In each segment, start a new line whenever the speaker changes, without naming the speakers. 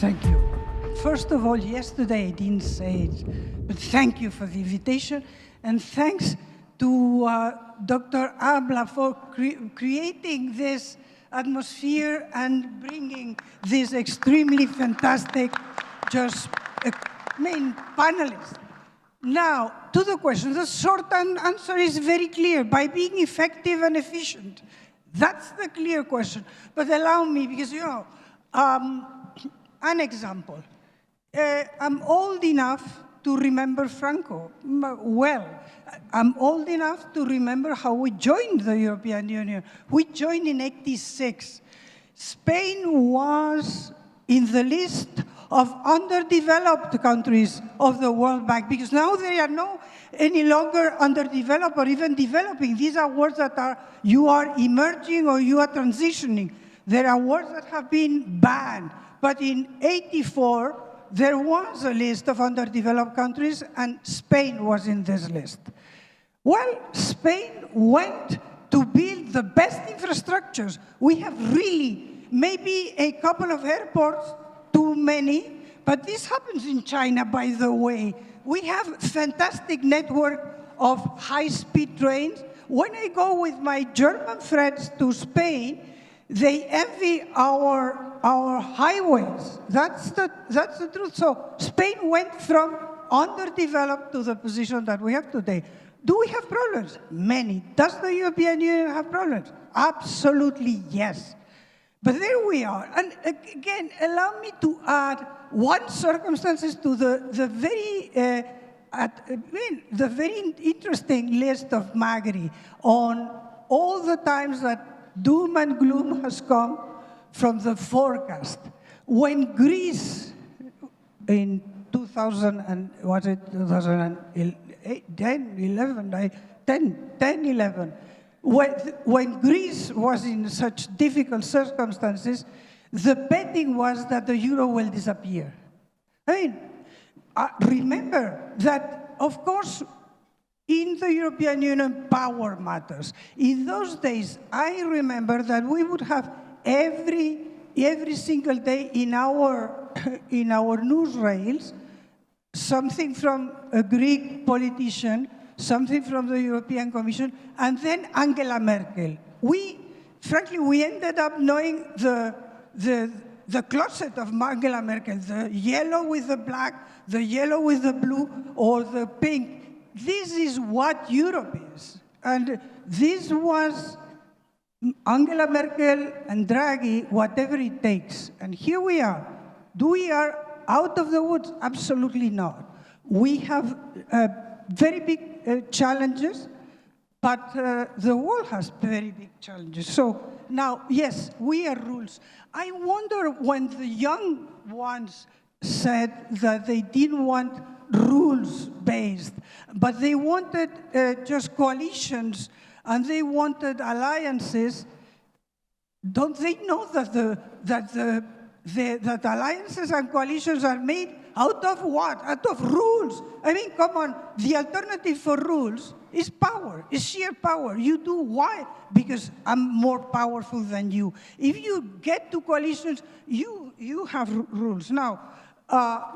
Thank you. First of all, yesterday I didn't say it, but thank you for the invitation, and thanks to Dr. Abla for creating this atmosphere and bringing this extremely fantastic, panelists. Now, to the question, the short answer is very clear, by being effective and efficient. That's the clear question. But allow me, because, an example. I'm old enough to remember Franco well. I'm old enough to remember how we joined the European Union. We joined in '86. Spain was in the list of underdeveloped countries of the World Bank, because now they are any longer underdeveloped or even developing. These are words that you are emerging or you are transitioning. There are words that have been banned. But in '84, there was a list of underdeveloped countries, and Spain was in this list. Well, Spain went to build the best infrastructures. We have really, maybe a couple of airports, too many, but this happens in China, by the way. We have a fantastic network of high-speed trains. When I go with my German friends to Spain, they envy our highways. That's the truth. So Spain went from underdeveloped to the position that we have today. Do we have problems? Many. Does the European Union have problems? Absolutely yes. But there we are. And again, allow me to add one circumstance to the very interesting list of Magri on all the times that doom and gloom has come from the forecast. When Greece, in 2011, when Greece was in such difficult circumstances, the betting was that the euro will disappear. Remember that, of course, in the European Union, power matters. In those days, I remember that we would have every single day in our newsreels something from a Greek politician, something from the European Commission, and then Angela Merkel. Frankly, we ended up knowing the closet of Angela Merkel, the yellow with the black, the yellow with the blue, or the pink. This is what Europe is. And this was Angela Merkel and Draghi, whatever it takes. And here we are. We are out of the woods? Absolutely not. We have very big challenges, but the world has very big challenges. So now, yes, we are rules. I wonder when the young ones said that they didn't want rules-based, but they wanted just coalitions and they wanted alliances. Don't they know that alliances and coalitions are made out of what? Out of rules. I mean, come on. The alternative for rules is power, is sheer power. You do why? Because I'm more powerful than you. If you get to coalitions, you have rules. Now,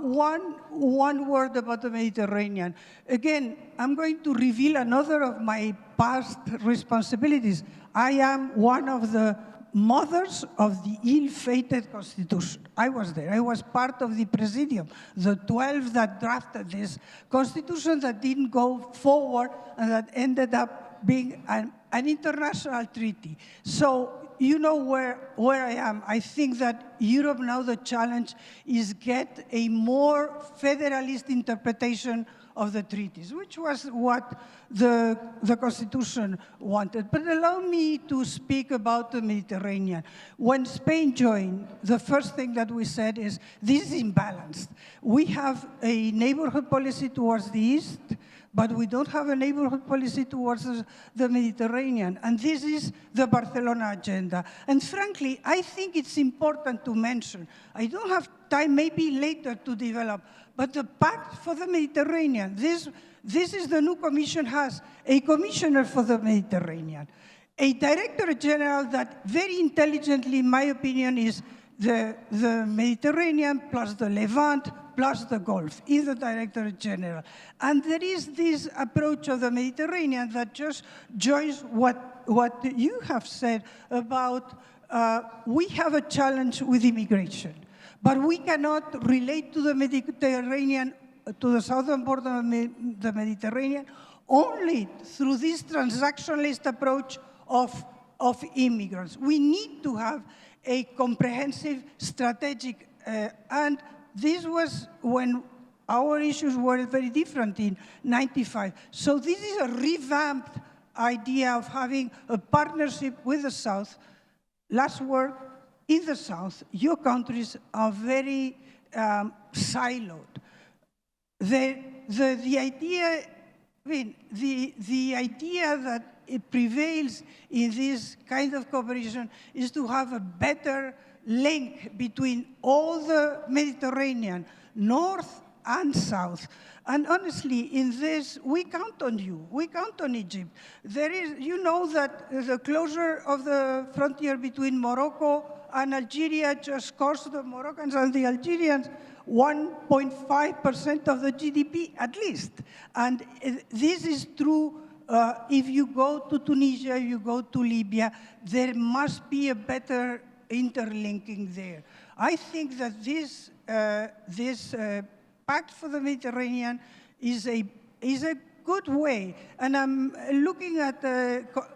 one word about the Mediterranean. Again, I'm going to reveal another of my past responsibilities. I am one of the mothers of the ill-fated Constitution. I was there. I was part of the Presidium, the 12 that drafted this Constitution that didn't go forward and that ended up being an international treaty. So you know where I am. I think that Europe now, the challenge is get a more federalist interpretation of the treaties, which was what the Constitution wanted. But allow me to speak about the Mediterranean. When Spain joined, the first thing that we said is, this is imbalanced. We have a neighborhood policy towards the east, but we don't have a neighborhood policy towards the Mediterranean. And this is the Barcelona agenda. And frankly, I think it's important to mention, I don't have time, maybe later, to develop, but the Pact for the Mediterranean, this is the new commission has a commissioner for the Mediterranean, a director general that very intelligently, in my opinion, is the Mediterranean plus the Levant plus the Gulf in the Directorate General. And there is this approach of the Mediterranean that just joins what you have said about we have a challenge with immigration, but we cannot relate to the Mediterranean, to the southern border of the Mediterranean, only through this transactionalist approach of immigrants. We need to have a comprehensive strategic, and this was when our issues were very different in '95. So this is a revamped idea of having a partnership with the South. Last word, in the South, your countries are very siloed. The idea, I mean, the idea that it prevails in this kind of cooperation is to have a better link between all the Mediterranean, North and South. And honestly, in this, we count on you. We count on Egypt. There is, you know that the closure of the frontier between Morocco and Algeria just cost the Moroccans and the Algerians 1.5% of the GDP at least. And this is true if you go to Tunisia, you go to Libya, there must be a better interlinking there. I think that this Pact for the Mediterranean is a good way. And I'm looking at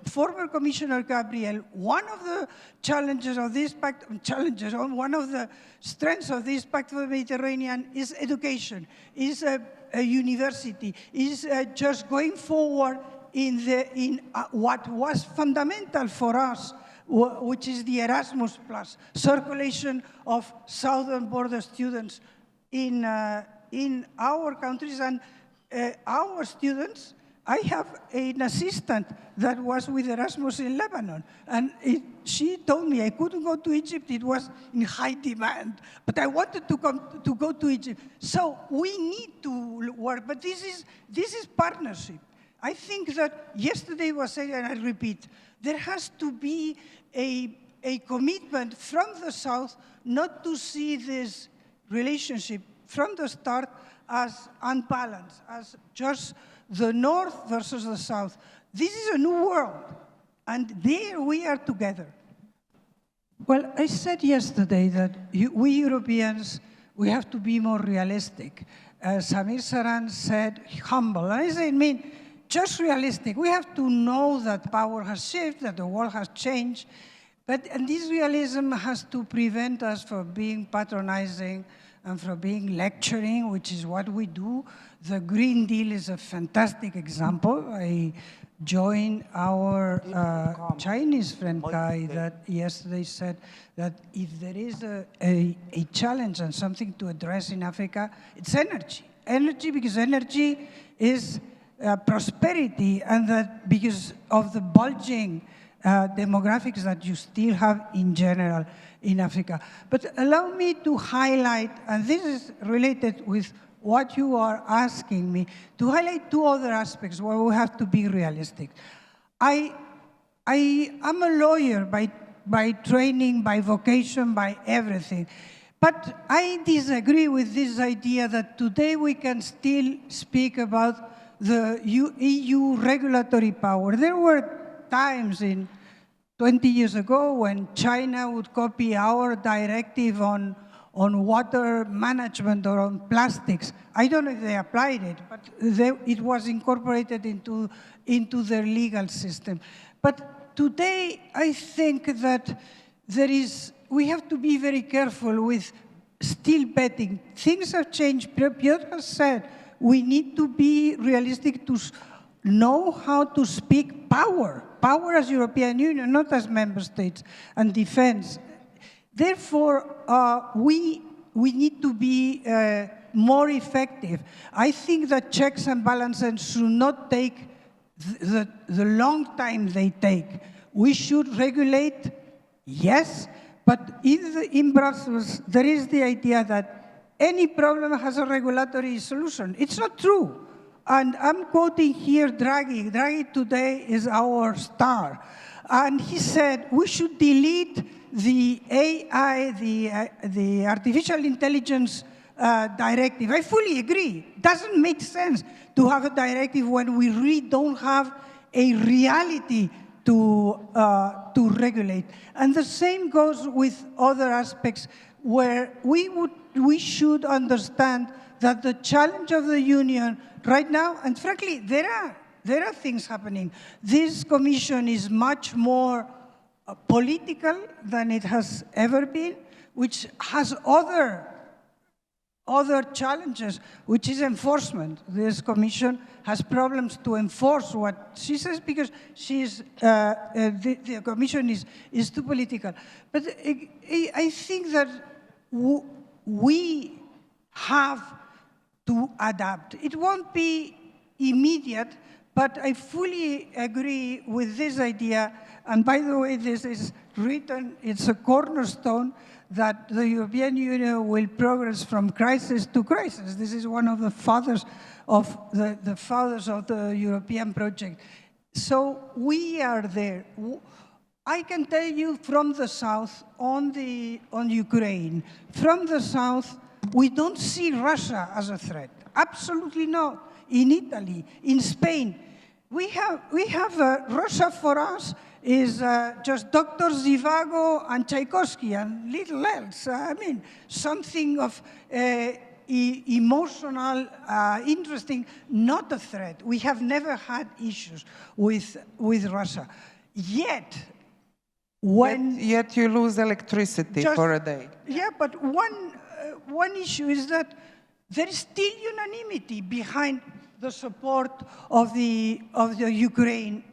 former Commissioner Gabriel. One of the challenges of this pact, one of the strengths of this Pact for the Mediterranean is education, is a university, is just going forward in what was fundamental for us, which is the Erasmus Plus, circulation of southern border students in our countries. And our students, I have an assistant that was with Erasmus in Lebanon, and she told me I couldn't go to Egypt, it was in high demand, but I wanted to go to Egypt. So we need to work, but this is partnership. I think that yesterday was said, and I repeat, there has to be a commitment from the South not to see this relationship from the start as unbalanced, as just the North versus the South. This is a new world, and there we are together. Well, I said yesterday that we Europeans, we have to be more realistic. Samir Saran said humble. And I say, I mean, just realistic. We have to know that power has shifted, that the world has changed, and this realism has to prevent us from being patronizing and from being lecturing, which is what we do. The Green Deal is a fantastic example. I joined our Chinese friend Kai that yesterday said that if there is a challenge and something to address in Africa, it's energy. Energy, because energy is prosperity, and that because of the bulging demographics that you still have in general in Africa. But allow me to highlight, and this is related with what you are asking me, to highlight two other aspects where we have to be realistic. I am a lawyer by training, by vocation, by everything. But I disagree with this idea that today we can still speak about the EU regulatory power. There were times in 20 years ago when China would copy our directive on water management or on plastics. I don't know if they applied it, but it was incorporated into their legal system. But today, I think that we have to be very careful with still betting. Things have changed. Piotr has said we need to be realistic to know how to speak power as European Union, not as member states, and defense. Therefore, we need to be more effective. I think that checks and balances should not take the long time they take. We should regulate, yes, but in Brussels, there is the idea that any problem has a regulatory solution. It's not true. And I'm quoting here Draghi. Draghi today is our star. And he said we should delete the AI, the artificial intelligence directive. I fully agree. It doesn't make sense to have a directive when we really don't have a reality to regulate. And the same goes with other aspects where we should understand that the challenge of the Union right now, and frankly, there are things happening. This Commission is much more political than it has ever been, which has other challenges, which is enforcement. This Commission has problems to enforce what she says because the Commission is too political. But I think that we have to adapt. It won't be immediate, but I fully agree with this idea. And by the way, this is written, it's a cornerstone that the European Union will progress from crisis to crisis. This is one of the fathers of the European project. So we are there. I can tell you from the south on Ukraine, from the south, we don't see Russia as a threat. Absolutely not. In Italy, in Spain, we have Russia for us is just Dr. Zhivago and Tchaikovsky and little else. I mean, something of emotional, interesting, not a threat. We have never had issues with Russia. Yet
you lose electricity for a day.
Yeah, but one issue is that there is still unanimity behind the support of the Ukraine.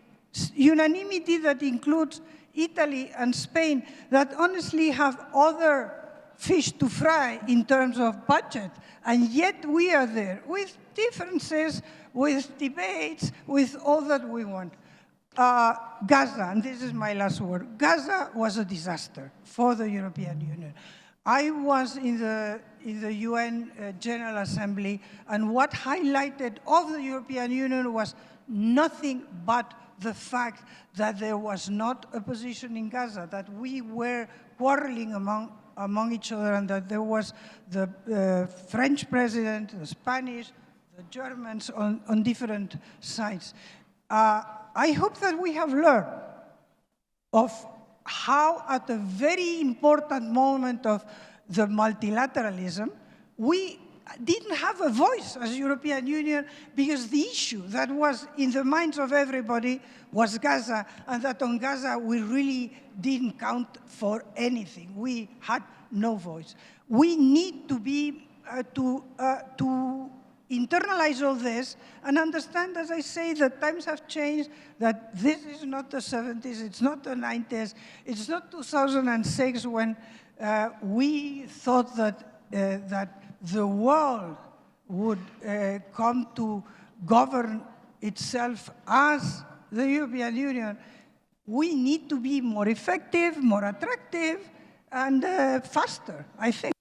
Unanimity that includes Italy and Spain that honestly have other fish to fry in terms of budget. And yet we are there with differences, with debates, with all that we want. Gaza, and this is my last word. Gaza was a disaster for the European Union. I was in the UN General Assembly, and what highlighted of the European Union was nothing but the fact that there was not a position in Gaza, that we were quarreling among each other, and that there was the French president, the Spanish, the Germans on different sides. I hope that we have learned of how at a very important moment of the multilateralism, we didn't have a voice as European Union because the issue that was in the minds of everybody was Gaza, and that on Gaza we really didn't count for anything. We had no voice. We need to be to internalize all this and understand, as I say, that times have changed, that this is not the 70s, it's not the 90s, it's not 2006 when we thought that the world would come to govern itself as the European Union. We need to be more effective, more attractive, and faster, I think.